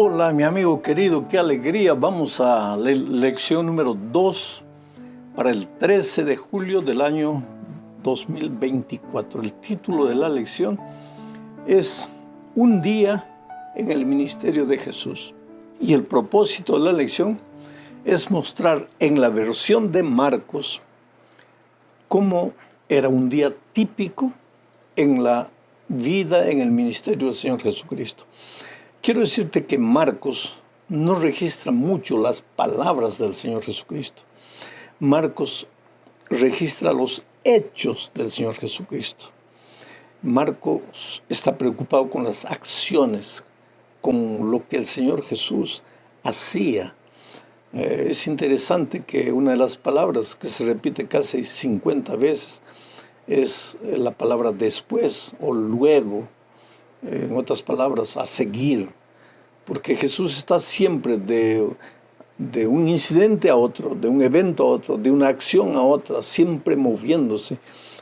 Hola, mi amigo querido, qué alegría. Vamos a la lección número 2 para el 13 de julio del año 2024. El título de la lección es Un día en el ministerio de Jesús. Y el propósito de la lección es mostrar en la versión de Marcos cómo era un día típico en la vida en el ministerio del Señor Jesucristo. Quiero decirte que Marcos no registra mucho las palabras del Señor Jesucristo. Marcos registra los hechos del Señor Jesucristo. Marcos está preocupado con las acciones, con lo que el Señor Jesús hacía. Es interesante que una de las palabras que se repite casi 50 veces es la palabra después o luego. En otras palabras, a seguir, porque Jesús está siempre de un incidente a otro, de un evento a otro, de una acción a otra, siempre moviéndose.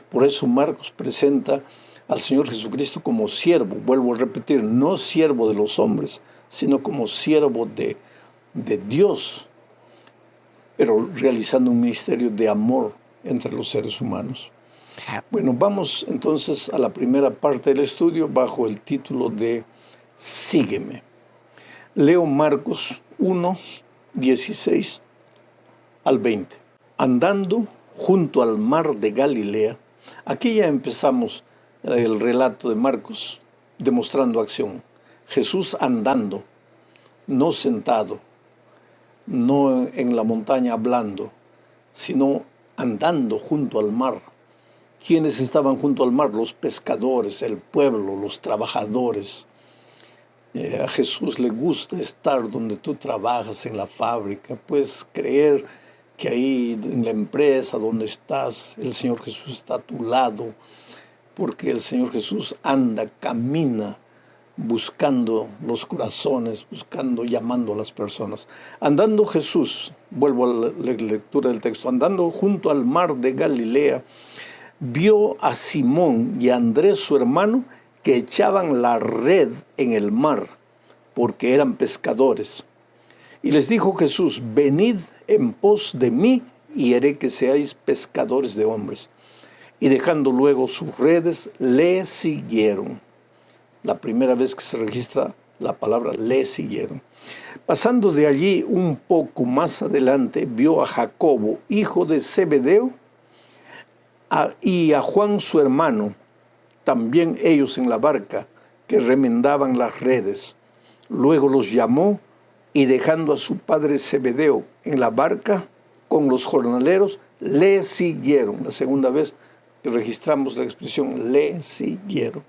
Por eso Marcos presenta al Señor Jesucristo como siervo, vuelvo a repetir, no siervo de los hombres, sino como siervo de Dios, pero realizando un ministerio de amor entre los seres humanos. Bueno, vamos entonces a la primera parte del estudio bajo el título de Sígueme. Leo Marcos 1, 16 al 20. Andando junto al mar de Galilea, aquí ya empezamos el relato de Marcos demostrando acción. Jesús andando, no sentado, no en la montaña hablando, sino andando junto al mar. ¿Quiénes estaban junto al mar? Los pescadores, el pueblo, los trabajadores. A Jesús le gusta estar donde tú trabajas, en la fábrica. Puedes creer que ahí en la empresa donde estás, el Señor Jesús está a tu lado, porque el Señor Jesús anda, camina, buscando los corazones, buscando, llamando a las personas. Andando Jesús, vuelvo a la lectura del texto, andando junto al mar de Galilea, vio a Simón y a Andrés su hermano que echaban la red en el mar, porque eran pescadores. Y les dijo Jesús: venid en pos de mí, y haré que seáis pescadores de hombres. Y dejando luego sus redes, le siguieron. La primera vez que se registra la palabra le siguieron. Pasando de allí un poco más adelante, vio a Jacobo, hijo de Zebedeo, y a Juan su hermano, también ellos en la barca, que remendaban las redes. Luego los llamó, y dejando a su padre Zebedeo en la barca con los jornaleros, le siguieron. La segunda vez que registramos la expresión le siguieron.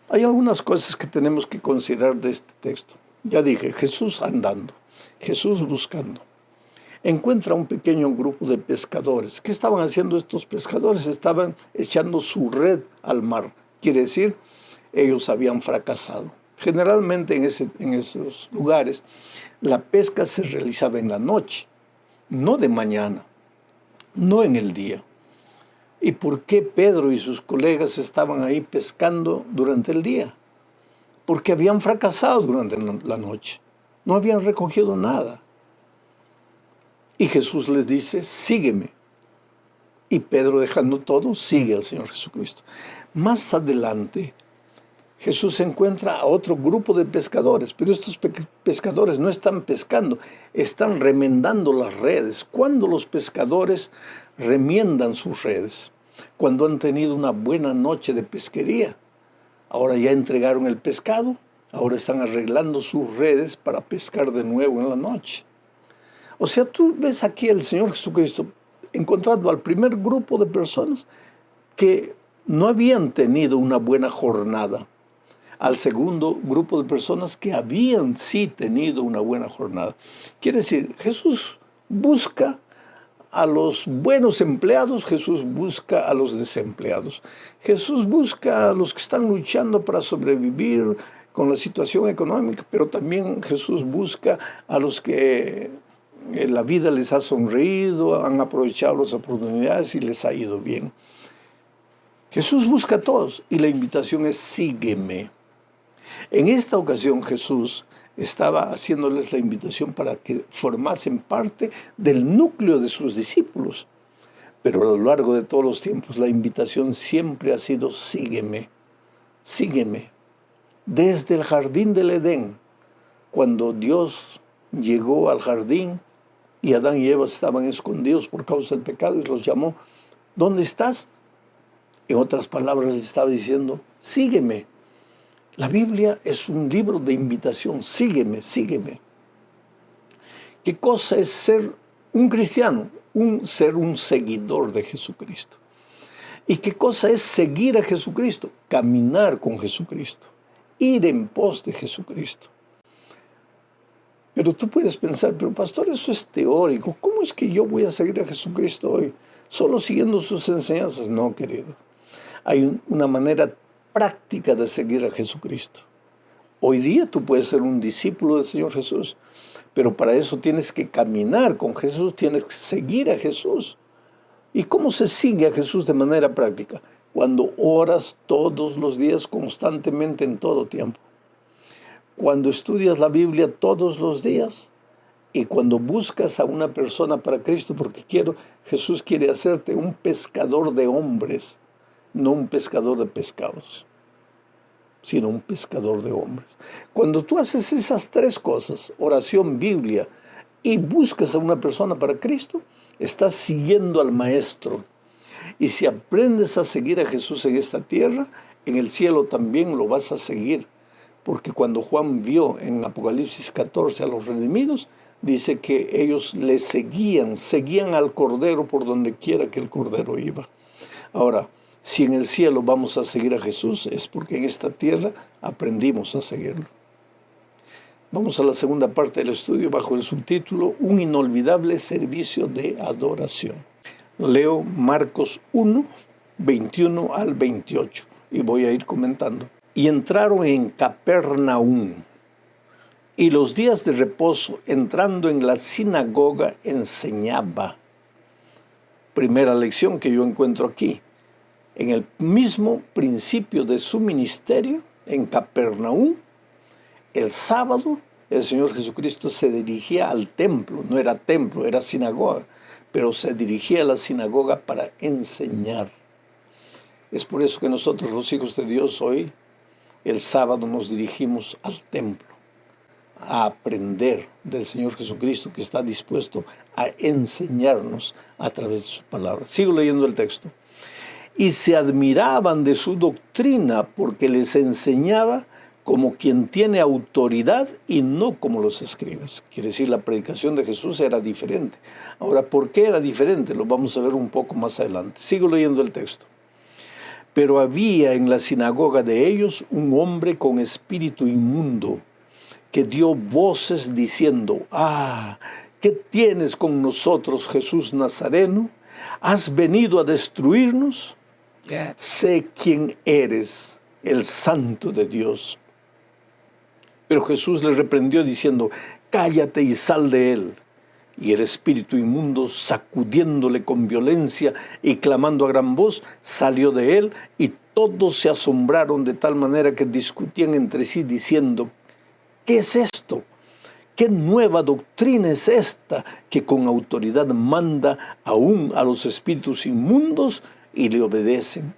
Hay algunas cosas que tenemos que considerar de este texto. Ya dije, Jesús andando, Jesús buscando. Encuentra un pequeño grupo de pescadores. ¿Qué estaban haciendo estos pescadores? Estaban echando su red al mar. Quiere decir, ellos habían fracasado. Generalmente en esos lugares, la pesca se realizaba en la noche, no de mañana, no en el día. ¿Y por qué Pedro y sus colegas estaban ahí pescando durante el día? Porque habían fracasado durante la noche. No habían recogido nada. Y Jesús les dice: sígueme. Y Pedro, dejando todo, sigue al Señor Jesucristo. Más adelante, Jesús encuentra a otro grupo de pescadores, pero estos pescadores no están pescando, están remendando las redes. ¿Cuándo los pescadores remiendan sus redes? Cuando han tenido una buena noche de pesquería. Ahora ya entregaron el pescado, ahora están arreglando sus redes para pescar de nuevo en la noche. O sea, tú ves aquí al Señor Jesucristo encontrando al primer grupo de personas que no habían tenido una buena jornada, al segundo grupo de personas que habían sí tenido una buena jornada. Quiere decir, Jesús busca a los buenos empleados, Jesús busca a los desempleados. Jesús busca a los que están luchando para sobrevivir con la situación económica, pero también Jesús busca a los que la vida les ha sonreído, han aprovechado las oportunidades y les ha ido bien. Jesús busca a todos y la invitación es: sígueme. En esta ocasión Jesús estaba haciéndoles la invitación para que formasen parte del núcleo de sus discípulos. Pero a lo largo de todos los tiempos la invitación siempre ha sido sígueme, sígueme. Desde el jardín del Edén, cuando Dios llegó al jardín y Adán y Eva estaban escondidos por causa del pecado y los llamó, ¿dónde estás? En otras palabras, le estaba diciendo, sígueme. La Biblia es un libro de invitación, sígueme, sígueme. ¿Qué cosa es ser un cristiano? Ser un seguidor de Jesucristo. ¿Y qué cosa es seguir a Jesucristo? Caminar con Jesucristo, ir en pos de Jesucristo. Pero tú puedes pensar, pero pastor, eso es teórico. ¿Cómo es que yo voy a seguir a Jesucristo hoy? ¿Solo siguiendo sus enseñanzas? No, querido. Hay una manera práctica de seguir a Jesucristo. Hoy día tú puedes ser un discípulo del Señor Jesús, pero para eso tienes que caminar con Jesús, tienes que seguir a Jesús. ¿Y cómo se sigue a Jesús de manera práctica? Cuando oras todos los días, constantemente, en todo tiempo. Cuando estudias la Biblia todos los días y cuando buscas a una persona para Cristo, porque Jesús quiere hacerte un pescador de hombres, no un pescador de pescados, sino un pescador de hombres. Cuando tú haces esas tres cosas, oración, Biblia, y buscas a una persona para Cristo, estás siguiendo al Maestro. Y si aprendes a seguir a Jesús en esta tierra, en el cielo también lo vas a seguir. Porque cuando Juan vio en Apocalipsis 14 a los redimidos, dice que ellos le seguían al Cordero por donde quiera que el Cordero iba. Ahora, si en el cielo vamos a seguir a Jesús, es porque en esta tierra aprendimos a seguirlo. Vamos a la segunda parte del estudio bajo el subtítulo Un inolvidable servicio de adoración. Leo Marcos 1, 21 al 28 y voy a ir comentando. Y entraron en Capernaum, y los días de reposo, entrando en la sinagoga, enseñaba. Primera lección que yo encuentro aquí. En el mismo principio de su ministerio, en Capernaum, el sábado, el Señor Jesucristo se dirigía al templo. No era templo, era sinagoga, pero se dirigía a la sinagoga para enseñar. Es por eso que nosotros, los hijos de Dios, hoy, el sábado, nos dirigimos al templo a aprender del Señor Jesucristo, que está dispuesto a enseñarnos a través de su palabra. Sigo leyendo el texto. Y se admiraban de su doctrina porque les enseñaba como quien tiene autoridad y no como los escribas. Quiere decir, la predicación de Jesús era diferente. Ahora, ¿por qué era diferente? Lo vamos a ver un poco más adelante. Sigo leyendo el texto. Pero había en la sinagoga de ellos un hombre con espíritu inmundo que dio voces diciendo, ¿qué tienes con nosotros, Jesús Nazareno? ¿Has venido a destruirnos? Sé quién eres, el Santo de Dios. Pero Jesús le reprendió diciendo, cállate y sal de él. Y el espíritu inmundo, sacudiéndole con violencia y clamando a gran voz, salió de él, y todos se asombraron de tal manera que discutían entre sí diciendo, ¿qué es esto? ¿Qué nueva doctrina es esta que con autoridad manda aún a los espíritus inmundos y le obedecen?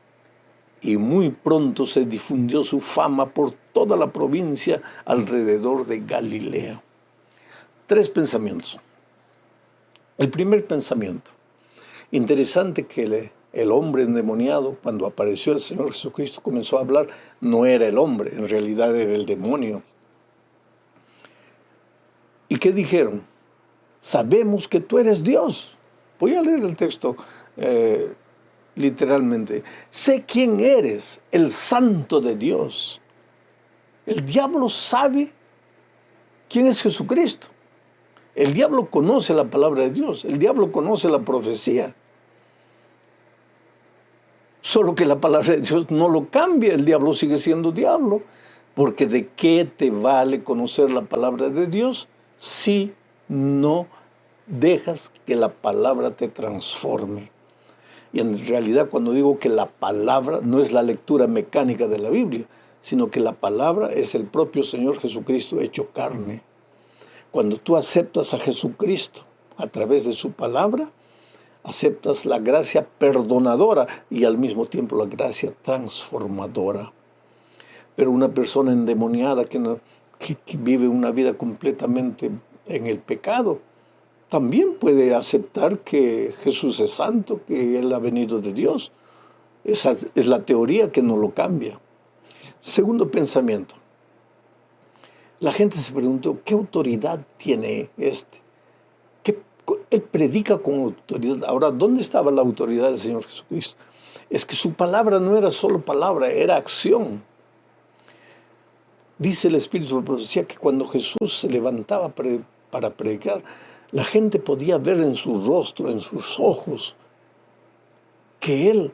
Y muy pronto se difundió su fama por toda la provincia alrededor de Galilea. Tres pensamientos. El primer pensamiento. Interesante que el hombre endemoniado, cuando apareció el Señor Jesucristo, comenzó a hablar. No era el hombre, en realidad era el demonio. ¿Y qué dijeron? Sabemos que tú eres Dios. Voy a leer el texto literalmente. Sé quién eres, el Santo de Dios. El diablo sabe quién es Jesucristo. El diablo conoce la palabra de Dios. El diablo conoce la profecía. Solo que la palabra de Dios no lo cambia. El diablo sigue siendo diablo. Porque ¿de qué te vale conocer la palabra de Dios si no dejas que la palabra te transforme? Y en realidad, cuando digo que la palabra no es la lectura mecánica de la Biblia, sino que la palabra es el propio Señor Jesucristo hecho carne. Cuando tú aceptas a Jesucristo a través de su palabra, aceptas la gracia perdonadora y al mismo tiempo la gracia transformadora. Pero una persona endemoniada que vive una vida completamente en el pecado, también puede aceptar que Jesús es santo, que Él ha venido de Dios. Esa es la teoría que no lo cambia. Segundo pensamiento. La gente se preguntó, ¿qué autoridad tiene este? Él predica con autoridad. Ahora, ¿dónde estaba la autoridad del Señor Jesucristo? Es que su palabra no era solo palabra, era acción. Dice el Espíritu de profecía que cuando Jesús se levantaba para predicar, la gente podía ver en su rostro, en sus ojos, que Él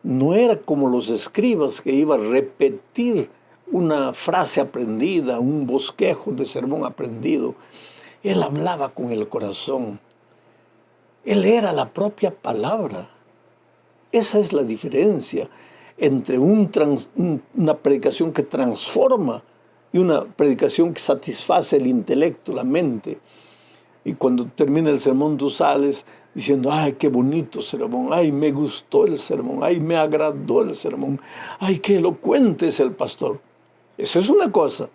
no era como los escribas que iba a repetir una frase aprendida, un bosquejo de sermón aprendido. Él hablaba con el corazón. Él era la propia palabra. Esa es la diferencia entre una predicación que transforma y una predicación que satisface el intelecto, la mente. Y cuando termina el sermón tú sales diciendo, ay, qué bonito sermón, ay, me gustó el sermón, ay, me agradó el sermón, ay, qué elocuente es el pastor. Eso es una cosa.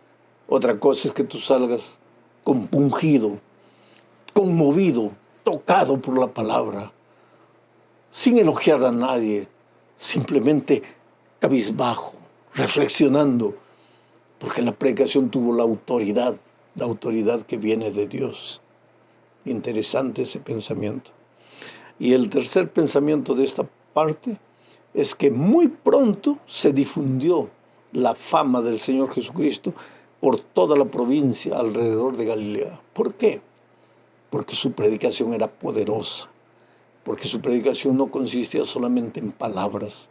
Otra cosa es que tú salgas compungido, conmovido, tocado por la palabra, sin elogiar a nadie, simplemente cabizbajo, reflexionando, porque la predicación tuvo la autoridad que viene de Dios. Interesante ese pensamiento. Y el tercer pensamiento de esta parte es que muy pronto se difundió la fama del Señor Jesucristo por toda la provincia alrededor de Galilea. ¿Por qué? Porque su predicación era poderosa, porque su predicación no consistía solamente en palabras,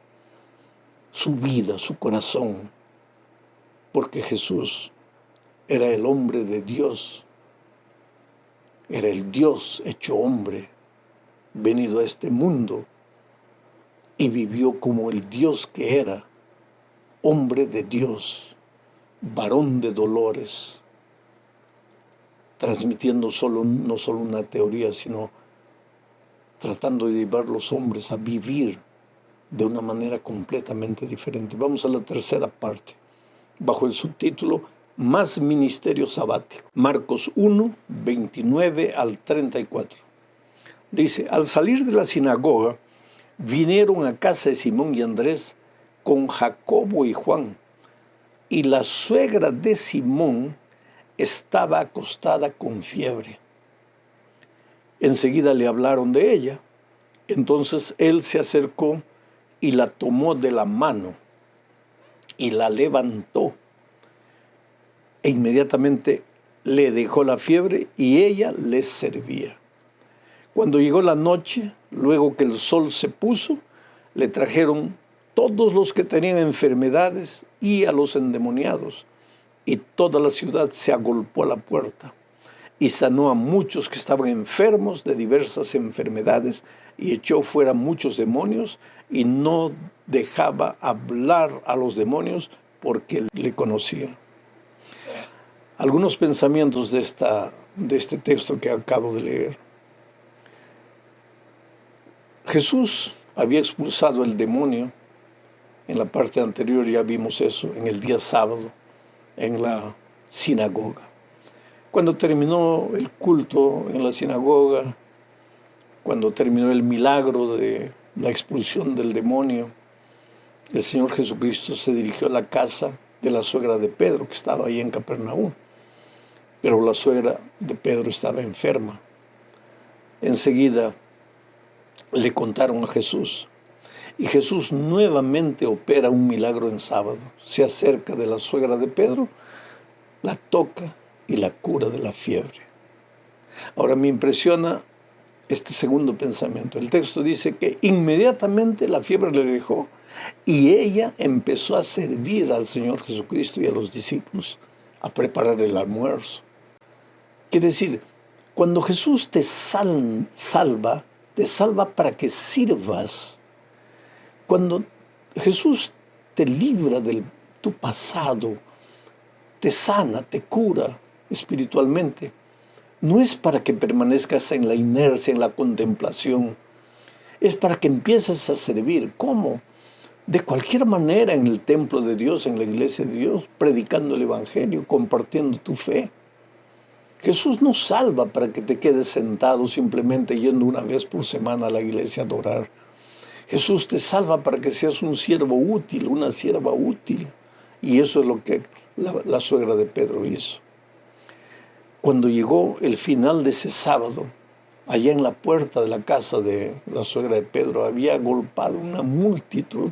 su vida, su corazón, porque Jesús era el hombre de Dios, era el Dios hecho hombre, venido a este mundo, y vivió como el Dios que era, hombre de Dios, varón de dolores, transmitiendo no solo una teoría, sino tratando de llevar a los hombres a vivir de una manera completamente diferente. Vamos a la tercera parte, bajo el subtítulo Más ministerio sabático. Marcos 1, 29 al 34. Dice, al salir de la sinagoga, vinieron a casa de Simón y Andrés con Jacobo y Juan, y la suegra de Simón estaba acostada con fiebre. Enseguida le hablaron de ella. Entonces él se acercó y la tomó de la mano y la levantó. E inmediatamente le dejó la fiebre y ella les servía. Cuando llegó la noche, luego que el sol se puso, le trajeron todos los que tenían enfermedades y a los endemoniados. Y toda la ciudad se agolpó a la puerta. Y sanó a muchos que estaban enfermos de diversas enfermedades y echó fuera muchos demonios y no dejaba hablar a los demonios porque le conocían. Algunos pensamientos de este texto que acabo de leer. Jesús había expulsado el demonio. En la parte anterior ya vimos eso, en el día sábado, en la sinagoga. Cuando terminó el culto en la sinagoga, cuando terminó el milagro de la expulsión del demonio, el Señor Jesucristo se dirigió a la casa de la suegra de Pedro, que estaba ahí en Capernaum. Pero la suegra de Pedro estaba enferma. Enseguida le contaron a Jesús. Y Jesús nuevamente opera un milagro en sábado. Se acerca de la suegra de Pedro, la toca y la cura de la fiebre. Ahora me impresiona este segundo pensamiento. El texto dice que inmediatamente la fiebre le dejó y ella empezó a servir al Señor Jesucristo y a los discípulos, a preparar el almuerzo. Quiere decir, cuando Jesús te salva para que sirvas. Cuando Jesús te libra del tu pasado, te sana, te cura espiritualmente. No es para que permanezcas en la inercia, en la contemplación. Es para que empieces a servir. ¿Cómo? De cualquier manera, en el templo de Dios, en la iglesia de Dios, predicando el Evangelio, compartiendo tu fe. Jesús no salva para que te quedes sentado simplemente yendo una vez por semana a la iglesia a adorar. Jesús te salva para que seas un siervo útil, una sierva útil. Y eso es lo que la suegra de Pedro hizo. Cuando llegó el final de ese sábado, allá en la puerta de la casa de la suegra de Pedro, había agolpado una multitud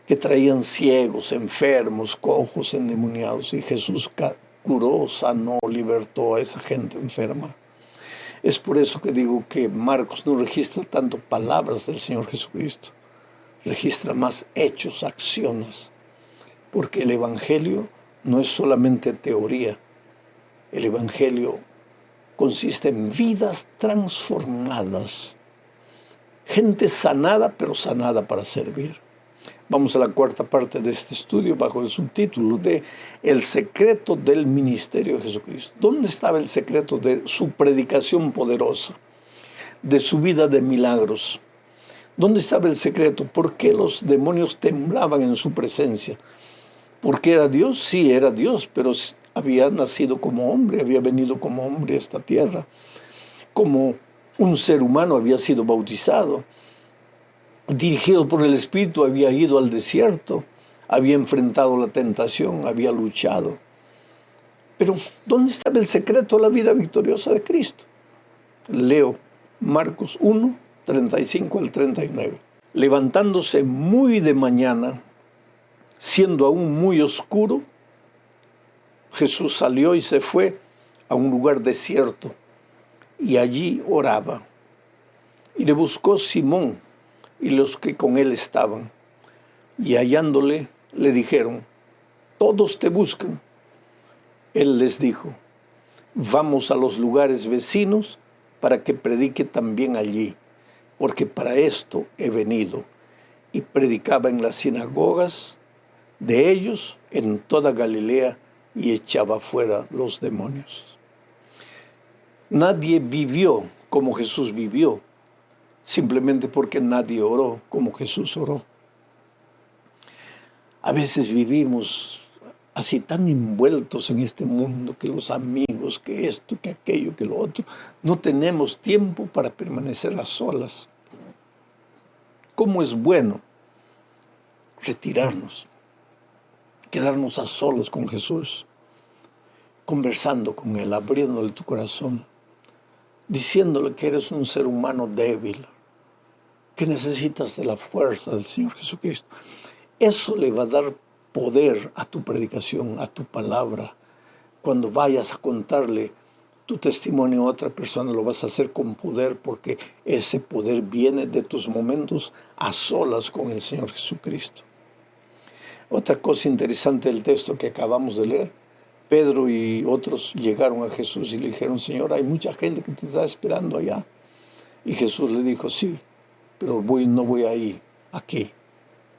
que traían ciegos, enfermos, cojos, endemoniados. Y Jesús curó, sanó, libertó a esa gente enferma. Es por eso que digo que Marcos no registra tanto palabras del Señor Jesucristo. Registra más hechos, acciones. Porque el Evangelio no es solamente teoría. El Evangelio consiste en vidas transformadas. Gente sanada, pero sanada para servir. Vamos a la cuarta parte de este estudio bajo el subtítulo de El secreto del ministerio de Jesucristo. ¿Dónde estaba el secreto de su predicación poderosa, de su vida de milagros? ¿Dónde estaba el secreto? ¿Por qué los demonios temblaban en su presencia? ¿Por qué era Dios? Sí, era Dios, pero había nacido como hombre, había venido como hombre a esta tierra. Como un ser humano había sido bautizado. Dirigido por el Espíritu, había ido al desierto, había enfrentado la tentación, había luchado. Pero, ¿dónde estaba el secreto de la vida victoriosa de Cristo? Leo Marcos 1, 35 al 39. Levantándose muy de mañana, siendo aún muy oscuro, Jesús salió y se fue a un lugar desierto, y allí oraba. Y le buscó Simón y los que con él estaban, y hallándole le dijeron: todos te buscan. Él les dijo: vamos a los lugares vecinos para que predique también allí, porque para esto he venido. Y predicaba en las sinagogas de ellos en toda Galilea y echaba fuera los demonios. Nadie vivió como Jesús vivió, simplemente porque nadie oró como Jesús oró. A veces vivimos así tan envueltos en este mundo, que los amigos, que esto, que aquello, que lo otro. No tenemos tiempo para permanecer a solas. ¿Cómo es bueno retirarnos, quedarnos a solas con Jesús, conversando con Él, abriéndole tu corazón, diciéndole que eres un ser humano débil, que necesitas de la fuerza del Señor Jesucristo? Eso le va a dar poder a tu predicación, a tu palabra. Cuando vayas a contarle tu testimonio a otra persona, lo vas a hacer con poder, porque ese poder viene de tus momentos a solas con el Señor Jesucristo. Otra cosa interesante del texto que acabamos de leer: Pedro y otros llegaron a Jesús y le dijeron: Señor, hay mucha gente que te está esperando allá. Y Jesús le dijo: sí, pero no voy ahí, aquí.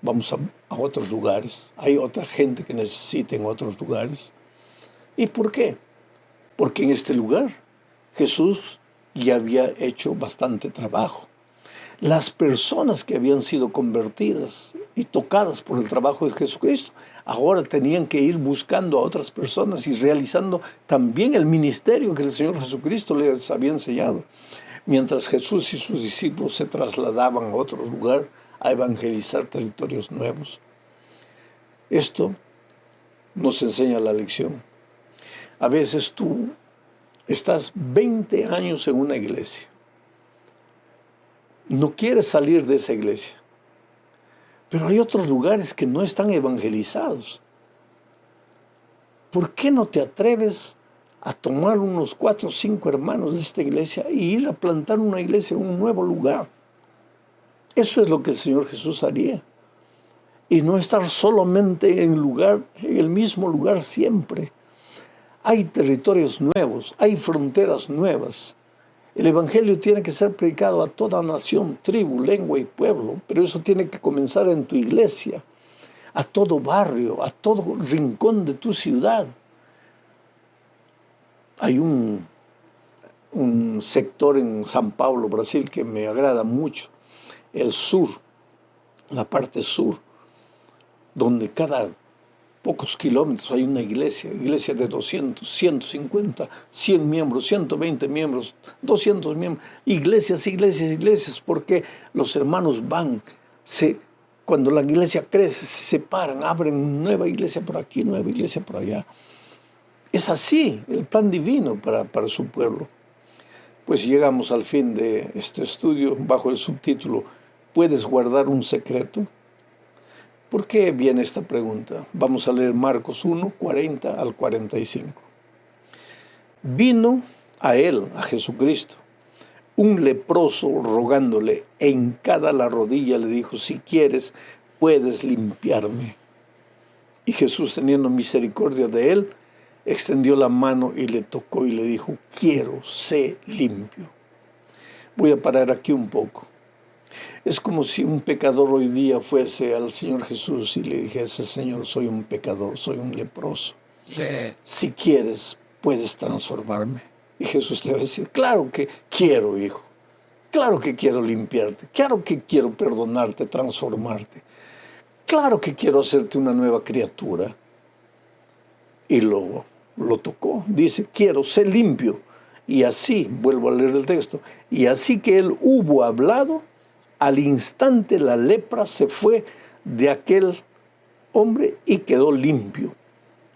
Vamos a otros lugares. Hay otra gente que necesita en otros lugares. ¿Y por qué? Porque en este lugar Jesús ya había hecho bastante trabajo. Las personas que habían sido convertidas y tocadas por el trabajo de Jesucristo, ahora tenían que ir buscando a otras personas y realizando también el ministerio que el Señor Jesucristo les había enseñado. Mientras Jesús y sus discípulos se trasladaban a otro lugar a evangelizar territorios nuevos. Esto nos enseña la lección. A veces tú estás 20 años en una iglesia. No quieres salir de esa iglesia. Pero hay otros lugares que no están evangelizados. ¿Por qué no te atreves a tomar unos 4 o 5 hermanos de esta iglesia y ir a plantar una iglesia en un nuevo lugar? Eso es lo que el Señor Jesús haría. Y no estar solamente en el mismo lugar siempre. Hay territorios nuevos, hay fronteras nuevas. El Evangelio tiene que ser predicado a toda nación, tribu, lengua y pueblo, pero eso tiene que comenzar en tu iglesia. a todo barrio, a todo rincón de tu ciudad. Hay un sector en San Paulo, Brasil, que me agrada mucho, el sur, la parte sur, donde cada pocos kilómetros hay una iglesia de 200, 150, 100 miembros, 120 miembros, 200 miembros, iglesias, porque los hermanos van, cuando la iglesia crece, se separan, abren nueva iglesia por aquí, nueva iglesia por allá. Es así el plan divino para su pueblo. Pues llegamos al fin de este estudio bajo el subtítulo ¿Puedes guardar un secreto? ¿Por qué viene esta pregunta? Vamos a leer Marcos 1, 40 al 45. Vino a él, a Jesucristo, un leproso rogándole, e hincada la rodilla le dijo, si quieres, puedes limpiarme. Y Jesús, teniendo misericordia de él, extendió la mano y le tocó y le dijo, quiero, sé limpio. Voy a parar aquí un poco. Es como si un pecador hoy día fuese al Señor Jesús y le dijese, Señor, soy un pecador, soy un leproso. Si quieres, puedes transformarme. Y Jesús te va a decir, claro que quiero, hijo. Claro que quiero limpiarte. Claro que quiero perdonarte, transformarte. Claro que quiero hacerte una nueva criatura. Y lo tocó. Dice, quiero, sé limpio. Y así, vuelvo a leer el texto, y así que él hubo hablado, al instante la lepra se fue de aquel hombre y quedó limpio.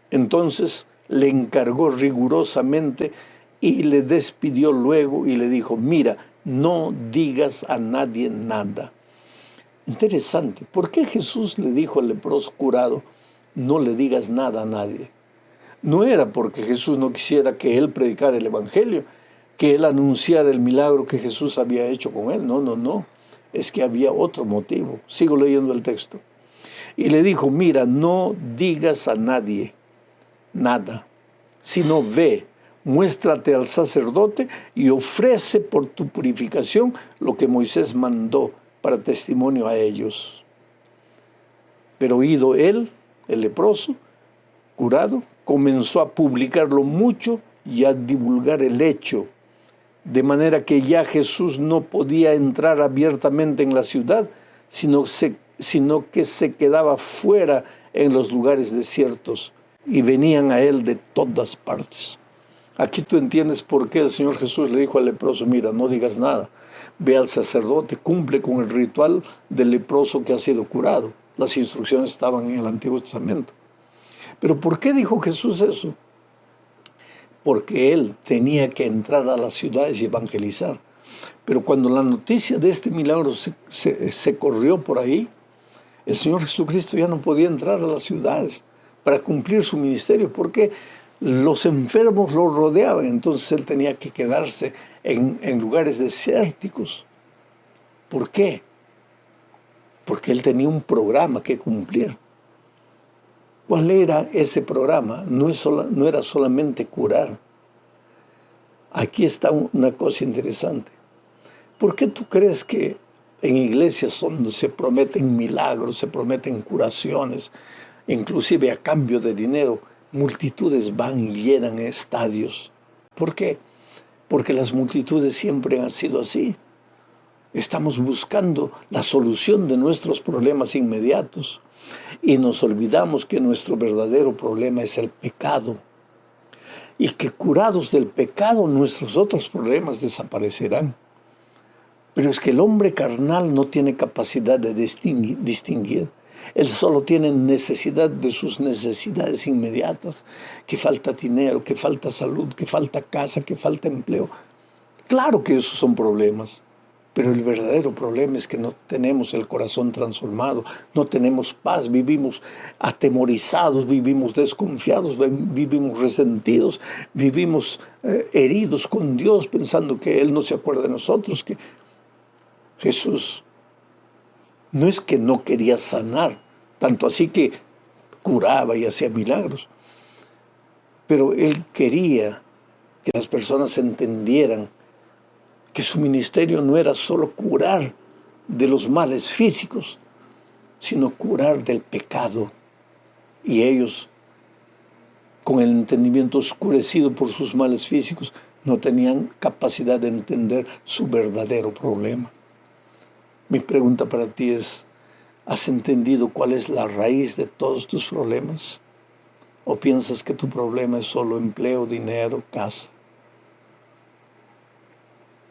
Entonces le encargó rigurosamente y le despidió luego y le dijo, mira, no digas a nadie nada. Interesante, ¿por qué Jesús le dijo al leproso curado, no le digas nada a nadie? No era porque Jesús no quisiera que él predicara el evangelio, que él anunciara el milagro que Jesús había hecho con él. No. Es que había otro motivo. Sigo leyendo el texto. Y le dijo, mira, no digas a nadie nada, sino ve, muéstrate al sacerdote y ofrece por tu purificación lo que Moisés mandó para testimonio a ellos. Pero oído él, el leproso, curado, comenzó a publicarlo mucho y a divulgar el hecho, de manera que ya Jesús no podía entrar abiertamente en la ciudad, sino que se quedaba fuera en los lugares desiertos, y venían a él de todas partes. Aquí tú entiendes por qué el Señor Jesús le dijo al leproso, mira, no digas nada, ve al sacerdote, cumple con el ritual del leproso que ha sido curado. Las instrucciones estaban en el Antiguo Testamento. Pero ¿por qué dijo Jesús eso? Porque él tenía que entrar a las ciudades y evangelizar. Pero cuando la noticia de este milagro se corrió por ahí, el Señor Jesucristo ya no podía entrar a las ciudades para cumplir su ministerio, porque los enfermos lo rodeaban. Entonces él tenía que quedarse en lugares desérticos. ¿Por qué? Porque él tenía un programa que cumplir. ¿Cuál era ese programa? No era solamente curar. Aquí está una cosa interesante. ¿Por qué tú crees que en iglesias donde se prometen milagros, se prometen curaciones, inclusive a cambio de dinero, multitudes van y llenan estadios? ¿Por qué? Porque las multitudes siempre han sido así. Estamos buscando la solución de nuestros problemas inmediatos. Y nos olvidamos que nuestro verdadero problema es el pecado. Y que curados del pecado, nuestros otros problemas desaparecerán. Pero es que el hombre carnal no tiene capacidad de distinguir. Él solo tiene necesidad de sus necesidades inmediatas. Que falta dinero, que falta salud, que falta casa, que falta empleo. Claro que esos son problemas. Pero el verdadero problema es que no tenemos el corazón transformado, no tenemos paz, vivimos atemorizados, vivimos desconfiados, vivimos resentidos, vivimos heridos con Dios, pensando que Él no se acuerda de nosotros, que Jesús no es que no quería sanar, tanto así que curaba y hacía milagros, pero Él quería que las personas entendieran que su ministerio no era solo curar de los males físicos, sino curar del pecado. Y ellos, con el entendimiento oscurecido por sus males físicos, no tenían capacidad de entender su verdadero problema. Mi pregunta para ti es, ¿has entendido cuál es la raíz de todos tus problemas? ¿O piensas que tu problema es solo empleo, dinero, casa?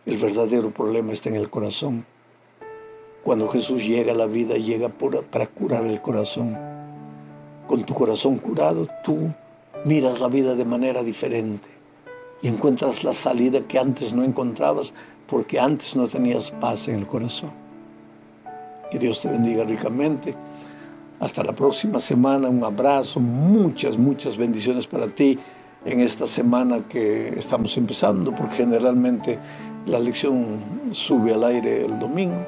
El verdadero problema está en el corazón. Cuando Jesús llega a la vida, llega para curar el corazón. Con tu corazón curado, tú miras la vida de manera diferente y encuentras la salida que antes no encontrabas porque antes no tenías paz en el corazón. Que Dios te bendiga ricamente. Hasta la próxima semana. Un abrazo, muchas bendiciones para ti en esta semana que estamos empezando, porque generalmente la lección sube al aire el domingo.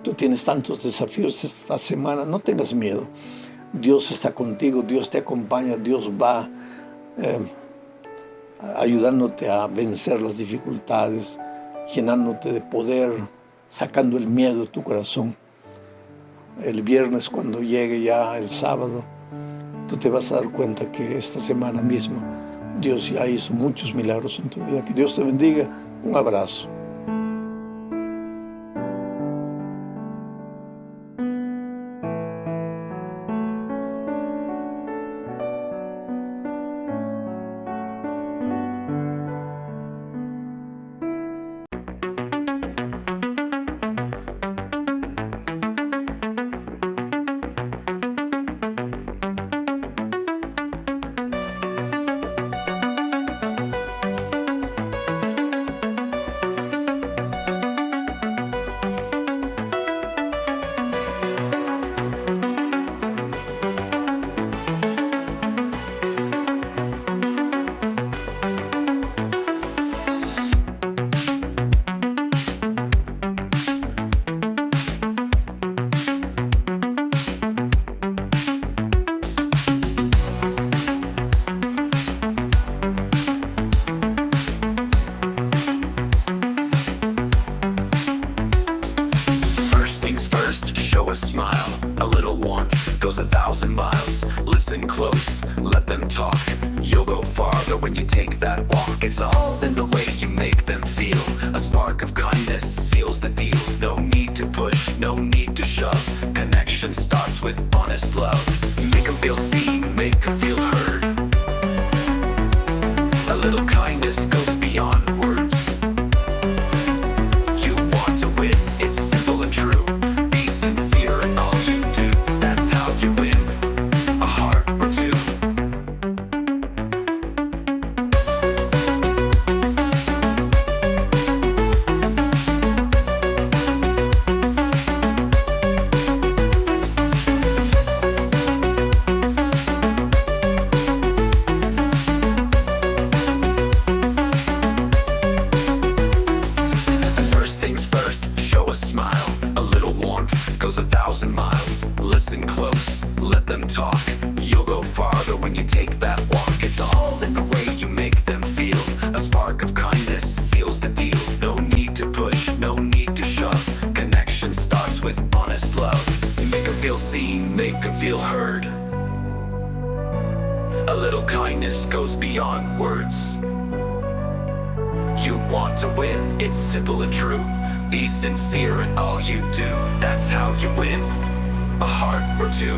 Tú tienes tantos desafíos esta semana, no tengas miedo. Dios está contigo, Dios te acompaña, Dios va ayudándote a vencer las dificultades, llenándote de poder, sacando el miedo de tu corazón. El viernes, cuando llegue ya el sábado, tú te vas a dar cuenta que esta semana mismo Dios ya hizo muchos milagros en tu vida. Que Dios te bendiga. Un abrazo. A smile, a little warmth goes 1,000 miles. Listen close, let them talk. You'll go farther when you take that walk. It's all in the way you make them feel. A spark of kindness seals the deal. No need to push, no need to shove. Connection starts with honest love. Make them feel seen, make them feel heard. A little kindness goes beyond words. You want to win, it's simple and true. Goes 1,000 miles, listen close, let them talk. You'll go farther when you take that walk. It's all in the way you make them feel. A spark of kindness seals the deal. No need to push, no need to shove. Connection starts with honest love. Make them feel seen, make them feel heard. A little kindness goes beyond words. You want to win, it's simple and true. Be sincere in all you do. That's how you win a heart or two.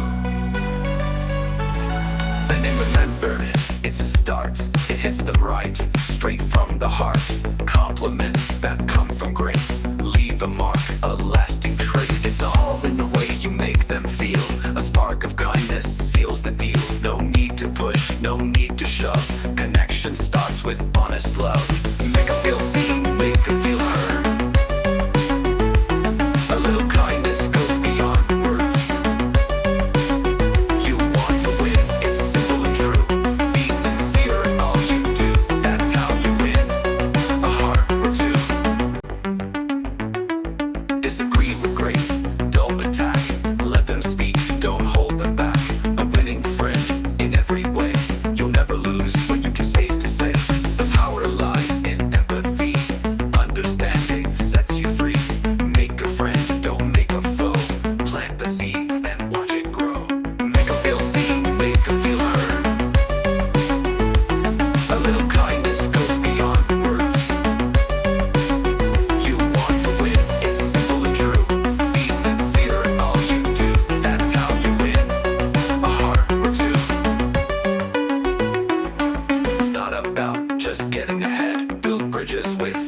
And then remember, it's a start. It hits them right, straight from the heart. Compliments that come from grace leave a mark, a lasting trace. It's all in the way you make them feel. A spark of kindness seals the deal. No need to push, no need to shove. Connection starts with honest love. Make them feel seen, make them feel heard. A little kindness goes beyond words. You want to win, it's simple and true. Be sincere in all you do. That's how you win a heart or two. Disagree with grace, don't attack. Let them speak, don't hold them back. A winning friend in every way. You'll never lose when you give space to say. The power lies just getting ahead. Build bridges with